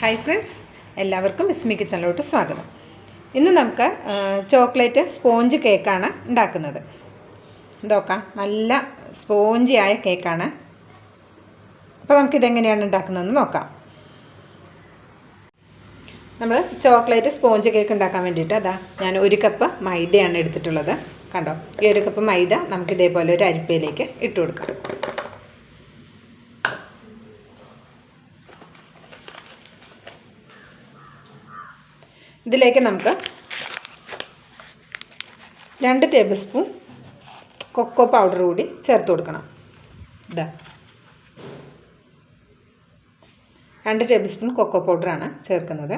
Hi friends, എല്ലാവർക്കും മിസ്മി കിച്ചണിലോട്ട് സ്വാഗതം. ഇന്ന് നമുക്ക് ചോക്ലേറ്റ് സ്പോഞ്ച് കേക്കാണ് ഉണ്ടാക്കുന്നത്. നോക്കാം, നല്ല സ്പോഞ്ചി ആയ കേക്കാണ്. അപ്പോൾ നമുക്കിതെങ്ങനെയാണ് ഉണ്ടാക്കുന്നതെന്ന് നോക്കാം. നമ്മൾ ചോക്ലേറ്റ് സ്പോഞ്ച് കേക്ക് ഉണ്ടാക്കാൻ വേണ്ടിയിട്ട് ഞാൻ 1 കപ്പ് മൈദയാണ് എടുത്തിട്ടുള്ളത്. കണ്ടോ, ഈ 1 കപ്പ് മൈദ നമുക്ക് ഇതേപോലെ ഒരു അരിപ്പയിലേക്ക് ഇട്ട് കൊടുക്കാം. ഇതിലേക്ക് നമുക്ക് 2 ടേബിൾ സ്പൂൺ കൊക്കോ പൗഡർ കൂടി ചേർത്ത് കൊടുക്കണം. 2 ടേബിൾ സ്പൂൺ കൊക്കോ പൗഡറാണ് ചേർക്കുന്നത്.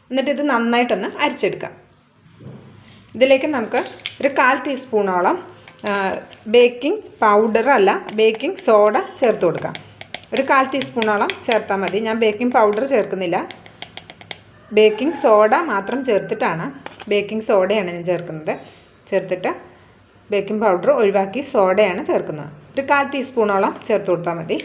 എന്നിട്ട് ഇത് നന്നായിട്ടൊന്ന് അരിച്ചെടുക്കാം. ഇതിലേക്ക് നമുക്ക് ഒരു 1/4 ടീസ്പൂണോളം ബേക്കിംഗ് പൗഡർ അല്ല, ബേക്കിംഗ് സോഡ ചേർത്ത് കൊടുക്കാം. ഒരു 1/4 ടീസ്പൂണോളം ചേർത്താൽ മതി. ഞാൻ ബേക്കിംഗ് പൗഡർ ചേർക്കുന്നില്ല, ബേക്കിംഗ് സോഡ മാത്രം ചേർത്തിട്ടാണ്, ബേക്കിംഗ് സോഡയാണ് ഞാൻ ചേർക്കുന്നത്. ചേർത്തിട്ട് ബേക്കിംഗ് പൗഡർ ഒഴിവാക്കി സോഡയാണ് ചേർക്കുന്നത്. ഒരു 1/4 ടീസ്പൂണോളം ചേർത്ത് കൊടുത്താൽ മതി.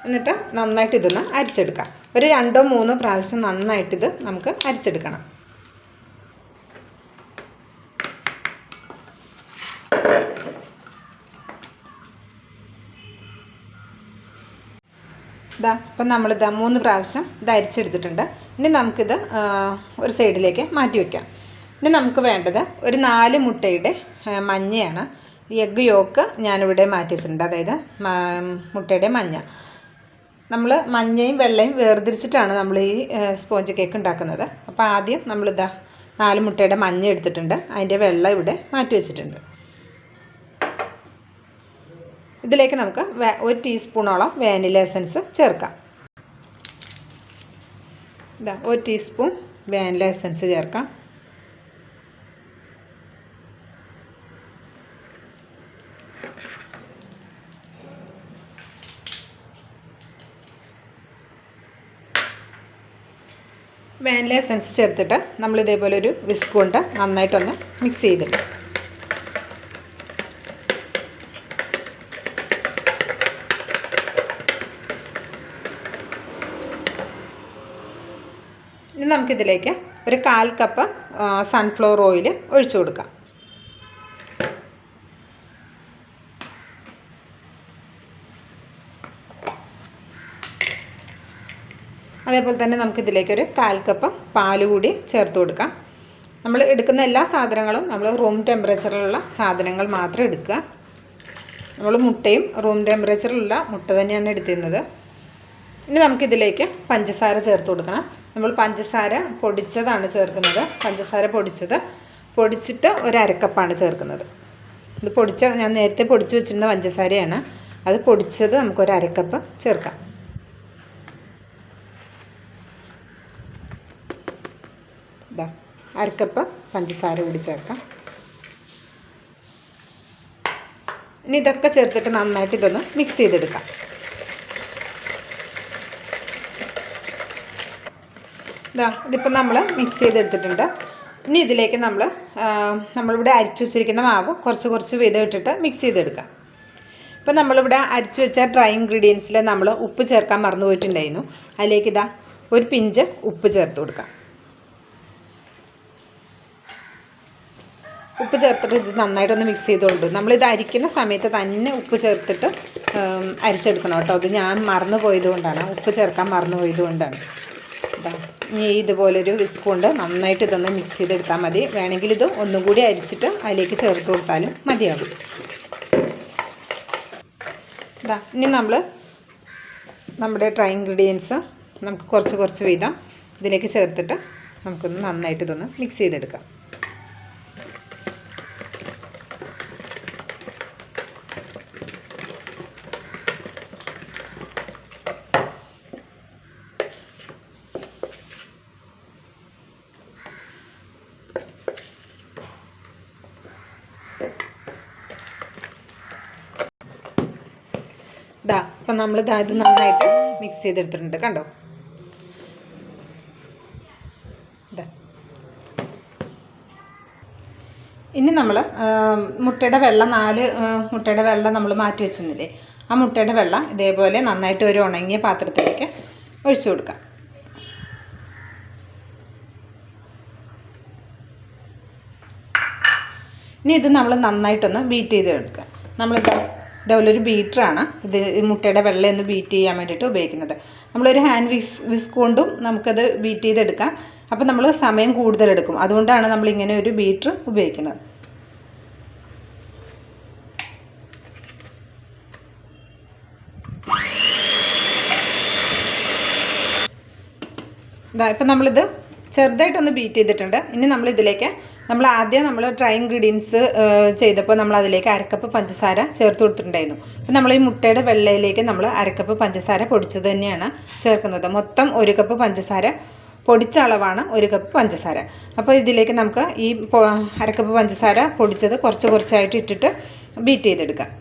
എന്നിട്ട് നന്നായിട്ട് ഇതൊന്ന് അരിച്ചെടുക്കാം. ഒരു 2-3 പ്രാവശ്യം നന്നായിട്ടിത് നമുക്ക് അരിച്ചെടുക്കണം. ഇപ്പം നമ്മളിത് 3 പ്രാവശ്യം ഇത് അരിച്ചെടുത്തിട്ടുണ്ട്. ഇനി നമുക്കിത് ഒരു സൈഡിലേക്ക് മാറ്റി വയ്ക്കാം. ഇനി നമുക്ക് വേണ്ടത് ഒരു 4 മുട്ടയുടെ മഞ്ഞയാണ്. എഗ്ഗ് യോക്ക് ഞാനിവിടെ മാറ്റി വെച്ചിട്ടുണ്ട്, അതായത് മുട്ടയുടെ മഞ്ഞ. നമ്മൾ മഞ്ഞയും വെള്ളയും വേർതിരിച്ചിട്ടാണ് നമ്മൾ ഈ സ്പോഞ്ച് കേക്ക് ഉണ്ടാക്കുന്നത്. അപ്പോൾ ആദ്യം നമ്മളിതാ 4 മുട്ടയുടെ മഞ്ഞ എടുത്തിട്ടുണ്ട്, അതിൻ്റെ വെള്ളം ഇവിടെ മാറ്റി വെച്ചിട്ടുണ്ട്. ഇതിലേക്ക് നമുക്ക് 1 ടീസ്പൂണോളം വാനില എസൻസ് ചേർക്കാം. 1 ടീസ്പൂൺ വാനില എസൻസ് ചേർക്കാം. വാനില എസൻസ് ചേർത്തിട്ട് നമ്മൾ ഇതേപോലെ ഒരു വിസ്ക് കൊണ്ട് നന്നായിട്ടൊന്ന് മിക്സ് ചെയ്തിട്ട് ഇനി നമുക്കിതിലേക്ക് ഒരു 1/4 കപ്പ് സൺഫ്ലവർ ഓയിൽ ഒഴിച്ചു കൊടുക്കാം. അതേപോലെ തന്നെ നമുക്കിതിലേക്കൊരു 1/4 കപ്പ് പാൽ കൂടി ചേർത്ത് കൊടുക്കാം. നമ്മൾ എടുക്കുന്ന എല്ലാ സാധനങ്ങളും നമ്മൾ റൂം ടെമ്പറേച്ചറിലുള്ള സാധനങ്ങൾ മാത്രം എടുക്കുക. നമ്മൾ മുട്ടയും റൂം ടെമ്പറേച്ചറിലുള്ള മുട്ട തന്നെയാണ് എടുത്തിരുന്നത്. ഇനി നമുക്കിതിലേക്ക് പഞ്ചസാര ചേർത്ത് കൊടുക്കണം. നമ്മൾ പഞ്ചസാര പൊടിച്ചതാണ് ചേർക്കുന്നത്. പഞ്ചസാര പൊടിച്ചിട്ട് ഒരു 1/2 കപ്പാണ് ചേർക്കുന്നത്. ഇത് ഞാൻ നേരത്തെ പൊടിച്ച് വെച്ചിരുന്ന പഞ്ചസാരയാണ്. അത് പൊടിച്ചത് നമുക്കൊരു 1/2 കപ്പ് ചേർക്കാം. 1/2 കപ്പ് പഞ്ചസാര കൂടി ചേർക്കാം. ഇനി ഇതൊക്കെ ചേർത്തിട്ട് നന്നായിട്ട് ഇതൊന്ന് മിക്സ് ചെയ്തെടുക്കാം. ഇതിപ്പോൾ നമ്മൾ മിക്സ് ചെയ്തെടുത്തിട്ടുണ്ട്. ഇനി ഇതിലേക്ക് നമ്മളിവിടെ അരിച്ചു വെച്ചിരിക്കുന്ന മാവ് കുറച്ച് വീതം ഇട്ടിട്ട് മിക്സ് ചെയ്തെടുക്കാം. ഇപ്പോൾ നമ്മളിവിടെ അരിച്ചു വെച്ച ഡ്രൈ ഇൻഗ്രീഡിയൻസിൽ നമ്മൾ ഉപ്പ് ചേർക്കാൻ മറന്നു പോയിട്ടുണ്ടായിരുന്നു. അതിലേക്ക് ഒരു പിഞ്ച് ഉപ്പ് ചേർത്ത് കൊടുക്കാം. ഉപ്പ് ചേർത്തിട്ട് ഇത് നന്നായിട്ടൊന്ന് മിക്സ് ചെയ്തുകൊണ്ട് നമ്മളിത് അരിക്കുന്ന സമയത്ത് തന്നെ ഉപ്പ് ചേർത്തിട്ട് അരിച്ചെടുക്കണം കേട്ടോ. അത് ഞാൻ മറന്നു പോയതുകൊണ്ടാണ്, ഉപ്പ് ചേർക്കാൻ മറന്നു പോയതുകൊണ്ടാണ്. ഇനി ഇതുപോലൊരു വിസ്ക് കൊണ്ട് നന്നായിട്ട് ഇതൊന്ന് മിക്സ് ചെയ്തെടുത്താൽ മതി. വേണമെങ്കിൽ ഇത് ഒന്നും കൂടി അരിച്ചിട്ട് അതിലേക്ക് ചേർത്ത് കൊടുത്താലും മതിയാകും. ഇനി നമ്മുടെ ഡ്രൈ ഇൻഗ്രീഡിയൻസ് നമുക്ക് കുറച്ച് വീതം ഇതിലേക്ക് ചേർത്തിട്ട് നമുക്കൊന്ന് നന്നായിട്ട് ഇതൊന്ന് മിക്സ് ചെയ്തെടുക്കാം. അപ്പം നമ്മൾ ഇത് നന്നായിട്ട് മിക്സ് ചെയ്തെടുത്തിട്ടുണ്ട്, കണ്ടോ. ഇനി നമ്മൾ മുട്ടയുടെ വെള്ളം 4 മുട്ടയുടെ വെള്ളം നമ്മൾ മാറ്റി വെച്ചിരുന്നില്ലേ, ആ മുട്ടയുടെ വെള്ളം ഇതേപോലെ നന്നായിട്ട് ഒരു ഉണങ്ങിയ പാത്രത്തിലേക്ക് ഒഴിച്ചു കൊടുക്കാം. ഇനി ഇത് നമ്മൾ നന്നായിട്ടൊന്ന് ബീറ്റ് ചെയ്ത് എടുക്കുക. ഇതേപോലെ ഒരു ബീറ്ററാണ് ഇത് മുട്ടയുടെ വെള്ളം ഒന്ന് ബീറ്റ് ചെയ്യാൻ വേണ്ടിയിട്ട് ഉപയോഗിക്കുന്നത്. നമ്മളൊരു ഹാൻഡ് വിസ്ക് കൊണ്ടും നമുക്കത് ബീറ്റ് ചെയ്തെടുക്കാം. അപ്പോൾ നമ്മൾ സമയം കൂടുതലെടുക്കും. അതുകൊണ്ടാണ് നമ്മളിങ്ങനെ ഒരു ബീറ്റർ ഉപയോഗിക്കുന്നത്. ഇപ്പം നമ്മളിത് ചെറുതായിട്ടൊന്ന് ബീറ്റ് ചെയ്തിട്ടുണ്ട്. ഇനി നമ്മളിതിലേക്ക് ആദ്യം ഡ്രൈ ഇൻഗ്രീഡിയൻസ് ചെയ്തപ്പോൾ നമ്മൾ അതിലേക്ക് 1 കപ്പ് പഞ്ചസാര ചേർത്ത് കൊടുത്തിട്ടുണ്ടായിരുന്നു. അപ്പം നമ്മൾ ഈ മുട്ടയുടെ വെള്ളയിലേക്ക് നമ്മൾ 1 കപ്പ് പഞ്ചസാര പൊടിച്ചത് തന്നെയാണ് ചേർക്കുന്നത്. മൊത്തം 1 കപ്പ് പഞ്ചസാര പൊടിച്ച അളവാണ് 1 കപ്പ് പഞ്ചസാര. അപ്പോൾ ഇതിലേക്ക് നമുക്ക് ഈ 1 കപ്പ് പഞ്ചസാര പൊടിച്ചത് കുറച്ചായിട്ട് ഇട്ടിട്ട് ബീറ്റ് ചെയ്തെടുക്കാം.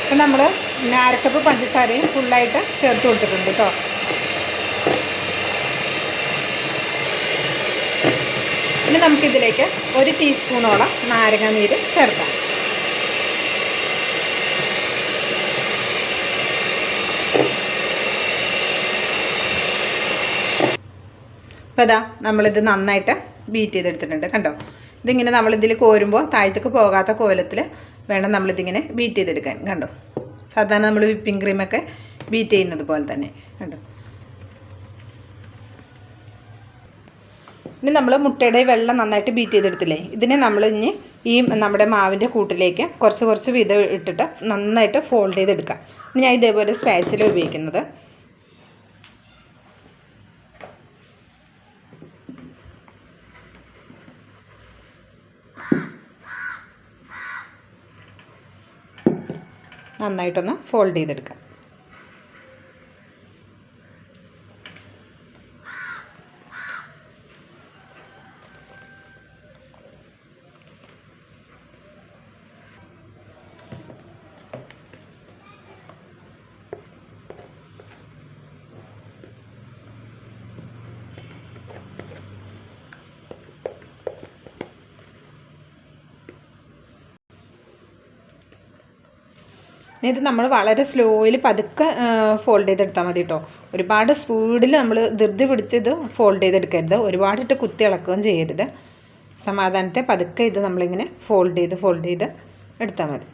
അപ്പം നമ്മൾ 1 കപ്പ് പഞ്ചസാരയും ഫുള്ളായിട്ട് ചേർത്ത് കൊടുത്തിട്ടുണ്ട് കേട്ടോ. ഇനി നമുക്കിതിലേക്ക് 1 ടീസ്പൂണോളം നാരങ്ങാനീര് ചേർക്കാം. അപ്പോൾ ഇതാ നമ്മളിത് നന്നായിട്ട് ബീറ്റ് ചെയ്തെടുത്തിട്ടുണ്ട്. കണ്ടോ, ഇതിങ്ങനെ നമ്മളിതിൽ കോരുമ്പോൾ താഴത്തേക്ക് പോകാത്ത കോലത്തിൽ വേണം നമ്മളിതിങ്ങനെ ബീറ്റ് ചെയ്തെടുക്കാൻ. കണ്ടോ, സാധാരണ നമ്മൾ വിപ്പിംഗ് ക്രീമൊക്കെ ബീറ്റ് ചെയ്യുന്നത് പോലെ തന്നെ. കണ്ടോ, ഇനി നമ്മൾ മുട്ടയുടെ വെള്ളം നന്നായിട്ട് ബീറ്റ് ചെയ്തെടുത്തില്ലേ, ഇതിനെ നമ്മൾ ഇനി ഈ നമ്മുടെ മാവിൻ്റെ കൂട്ടിലേക്ക് കുറച്ച് വീതം ഇട്ടിട്ട് നന്നായിട്ട് ഫോൾഡ് ചെയ്തെടുക്കാം. ഇനി ഞാൻ ഇതേപോലെ സ്പാച്ചില ഉപയോഗിക്കുന്നത്. നന്നായിട്ടൊന്ന് ഫോൾഡ് ചെയ്തെടുക്കാം. ഇത് നമ്മൾ വളരെ സ്ലോയിൽ പതുക്കെ ഫോൾഡ് ചെയ്തെടുത്താൽ മതി കേട്ടോ. ഒരുപാട് സ്പീഡിൽ നമ്മൾ ധൃതി പിടിച്ച് ഇത് ഫോൾഡ് ചെയ്തെടുക്കരുത്. ഒരുപാടിട്ട് കുത്തി ഇളക്കുകയും ചെയ്യരുത്. സമാധാനത്തെ പതുക്കെ ഇത് നമ്മളിങ്ങനെ ഫോൾഡ് ചെയ്ത് എടുത്താൽ മതി.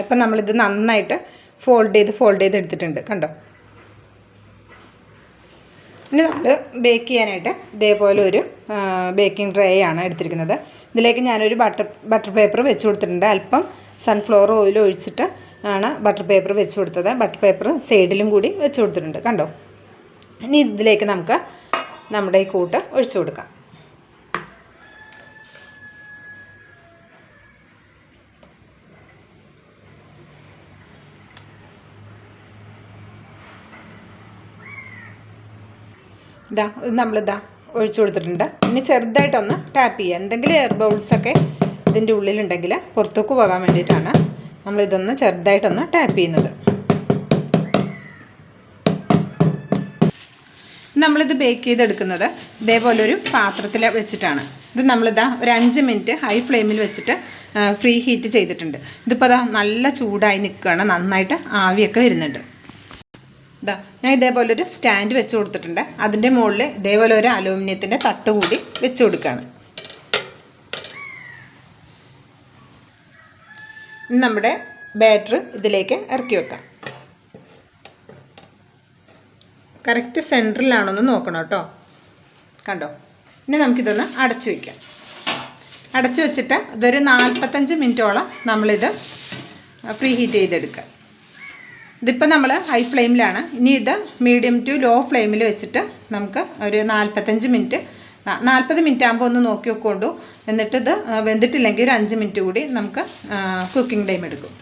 ഇപ്പം നമ്മളിത് നന്നായിട്ട് ഫോൾഡ് ചെയ്ത് എടുത്തിട്ടുണ്ട്. കണ്ടോ, ഇനി നമ്മൾ ബേക്ക് ചെയ്യാനായിട്ട് ഇതേപോലെ ഒരു ബേക്കിംഗ് ട്രേ ആണ് എടുത്തിരിക്കുന്നത്. ഇതിലേക്ക് ഞാനൊരു ബട്ടർ പേപ്പർ വെച്ച് കൊടുത്തിട്ടുണ്ട്. അല്പം സൺഫ്ലവർ ഓയിൽ ഒഴിച്ചിട്ട് ആണ് ബട്ടർ പേപ്പർ വെച്ച് കൊടുത്തത്. ബട്ടർ പേപ്പർ സൈഡിലും കൂടി വെച്ച് കൊടുത്തിട്ടുണ്ട്. കണ്ടോ, ഇനി ഇതിലേക്ക് നമുക്ക് നമ്മുടെ ഈ കൂട്ട് ഒഴിച്ചു കൊടുക്കാം. നമ്മളിതാ ഒഴിച്ചു കൊടുത്തിട്ടുണ്ട്. ഇനി ചെറുതായിട്ടൊന്ന് ടാപ്പ് ചെയ്യുക. എന്തെങ്കിലും എയർ ബൗൾസൊക്കെ ഇതിൻ്റെ ഉള്ളിലുണ്ടെങ്കിൽ പുറത്തേക്ക് പോകാൻ വേണ്ടിയിട്ടാണ് നമ്മളിതൊന്ന് ചെറുതായിട്ടൊന്ന് ടാപ്പ് ചെയ്യുന്നത്. നമ്മളിത് ബേക്ക് ചെയ്തെടുക്കുന്നത് ഇതേപോലെ ഒരു പാത്രത്തിൽ വെച്ചിട്ടാണ്. ഇത് നമ്മളിതാ ഒരു 5 മിനിറ്റ് ഹൈ ഫ്ലെയിമിൽ വെച്ചിട്ട് ഫ്രീ ഹീറ്റ് ചെയ്തിട്ടുണ്ട്. ഇതിപ്പോൾ അതാ നല്ല ചൂടായി നിൽക്കുകയാണ്. നന്നായിട്ട് ആവിയൊക്കെ വരുന്നുണ്ട്. ഞാൻ ഇതേപോലൊരു സ്റ്റാൻഡ് വെച്ച് കൊടുത്തിട്ടുണ്ട്. അതിൻ്റെ മുകളിൽ ഇതേപോലെ ഒരു അലൂമിനിയത്തിൻ്റെ തട്ട് കൂടി വെച്ച് കൊടുക്കുകയാണ്. ഇനി നമ്മുടെ ബാറ്റർ ഇതിലേക്ക് ഇറക്കി വെക്കാം. കറക്റ്റ് സെൻറ്ററിലാണോന്ന് നോക്കണം കേട്ടോ. കണ്ടോ, ഇനി നമുക്കിതൊന്ന് അടച്ചു വയ്ക്കാം. അടച്ചു വെച്ചിട്ട് ഇതൊരു 45 മിനിറ്റോളം നമ്മളിത് ഫ്രീ ഹീറ്റ് ചെയ്തെടുക്കുക. ഇതിപ്പോൾ നമ്മൾ ഹൈ ഫ്ലെയിമിലാണ്. ഇനി ഇത് മീഡിയം ടു ലോ ഫ്ലെയിമിൽ വെച്ചിട്ട് നമുക്ക് ഒരു 40 മിനിറ്റ് ആകുമ്പോൾ ഒന്ന് നോക്കി വെക്കൊണ്ടു. എന്നിട്ടിത് വെന്തിട്ടില്ലെങ്കിൽ ഒരു 5 മിനിറ്റ് കൂടി നമുക്ക് കുക്കിംഗ് ടൈം എടുക്കും.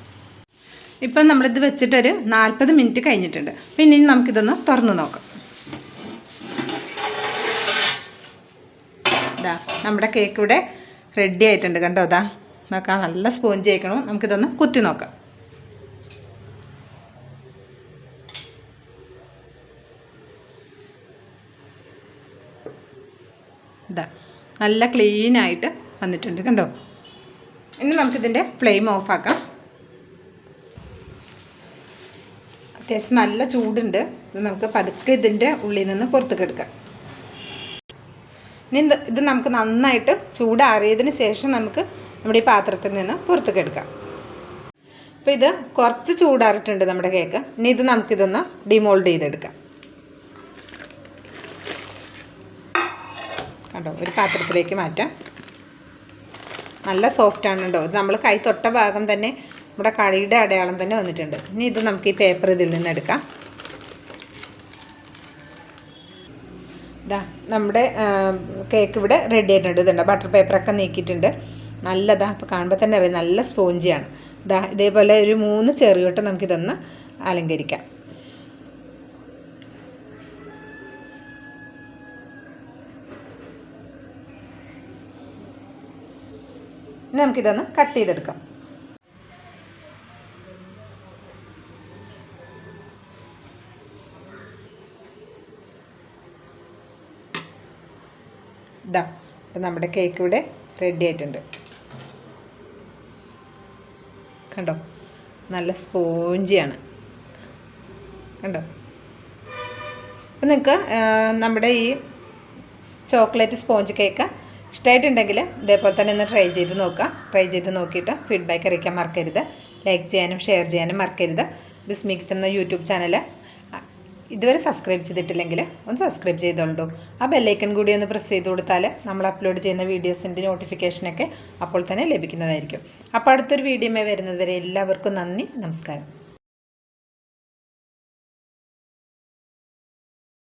ഇപ്പം നമ്മളിത് വെച്ചിട്ടൊരു 40 മിനിറ്റ് കഴിഞ്ഞിട്ടുണ്ട്. പിന്നെ ഇനി നമുക്കിതൊന്ന് തുറന്ന് നോക്കാം. നമ്മുടെ കേക്ക് ഇവിടെ റെഡി ആയിട്ടുണ്ട് കണ്ടോ. ഇതാ നോക്കാം, നല്ല സ്പോഞ്ച് ആയിക്കണം. നമുക്കിതൊന്ന് കുത്തി നോക്കാം. ഇതാ നല്ല ക്ലീനായിട്ട് വന്നിട്ടുണ്ട് കണ്ടോ. ഇനി നമുക്കിതിൻ്റെ ഫ്ലെയിം ഓഫാക്കാം. അത്യാവശ്യം നല്ല ചൂടുണ്ട്. ഇത് നമുക്ക് പതുക്കെ ഇതിൻ്റെ ഉള്ളിൽ നിന്ന് പുറത്തേക്ക് എടുക്കാം. ഇനി ഇത് നമുക്ക് നന്നായിട്ട് ചൂടാറിയതിന് ശേഷം നമുക്ക് നമ്മുടെ ഈ പാത്രത്തിൽ നിന്ന് പുറത്തേക്ക് എടുക്കാം. അപ്പോൾ ഇത് കുറച്ച് ചൂടാറിയിട്ടുണ്ട് നമ്മുടെ കേക്ക്. ഇനി ഇത് നമുക്കിതൊന്ന് ഡിമോൾഡ് ചെയ്തെടുക്കാം. കണ്ടോ, ഒരു പാത്രത്തിലേക്ക് മാറ്റാം. നല്ല സോഫ്റ്റാണ് കേട്ടോ. ഇത് നമ്മൾ കൈ തൊട്ട ഭാഗം തന്നെ നമ്മുടെ കടിയുടെ അടയാളം തന്നെ വന്നിട്ടുണ്ട്. ഇനി ഇത് നമുക്ക് ഈ പേപ്പർ ഇതിൽ നിന്ന് എടുക്കാം. ഇതാ നമ്മുടെ കേക്ക് ഇവിടെ റെഡി ആയിട്ടുണ്ട്. ഇതുണ്ട്, ബട്ടർ പേപ്പറൊക്കെ നീക്കിയിട്ടുണ്ട്. നല്ലതാ, അപ്പോൾ കാണുമ്പോൾ തന്നെ അറിയാം നല്ല സ്പോഞ്ചിയാണ്. ഇതാ ഇതേപോലെ ഒരു 3 ചെറിയോട്ടം നമുക്കിതൊന്ന് അലങ്കരിക്കാം. ഇനി നമുക്കിതൊന്ന് കട്ട് ചെയ്തെടുക്കാം. ഇതാ നമ്മുടെ കേക്ക് ഇവിടെ റെഡി ആയിട്ടുണ്ട് കണ്ടോ. നല്ല സ്പോഞ്ചിയാണ് കണ്ടോ. അപ്പം നിങ്ങൾക്ക് നമ്മുടെ ഈ ചോക്ലേറ്റ് സ്പോഞ്ച് കേക്ക് ഇഷ്ടമായിട്ടുണ്ടെങ്കിൽ ഇതേപോലെ തന്നെ ഒന്ന് ട്രൈ ചെയ്ത് നോക്കുക. ട്രൈ ചെയ്ത് നോക്കിയിട്ട് ഫീഡ്ബാക്ക് അറിയിക്കാൻ മറക്കരുത്. ലൈക്ക് ചെയ്യാനും ഷെയർ ചെയ്യാനും മറക്കരുത്. ബിസ്മി കിച്ചൻ എന്ന യൂട്യൂബ് ചാനൽ ഇതുവരെ സബ്സ്ക്രൈബ് ചെയ്തിട്ടില്ലെങ്കിൽ ഒന്ന് സബ്സ്ക്രൈബ് ചെയ്തോളൂ. ആ ബെല്ലൈക്കൺ കൂടി ഒന്ന് പ്രസ് ചെയ്ത് കൊടുത്താൽ നമ്മൾ അപ്ലോഡ് ചെയ്യുന്ന വീഡിയോസിൻ്റെ നോട്ടിഫിക്കേഷനൊക്കെ അപ്പോൾ തന്നെ ലഭിക്കുന്നതായിരിക്കും. അപ്പോൾ അടുത്തൊരു വീഡിയോയിൽ വരുന്നത് വരെ എല്ലാവർക്കും നന്ദി, നമസ്കാരം.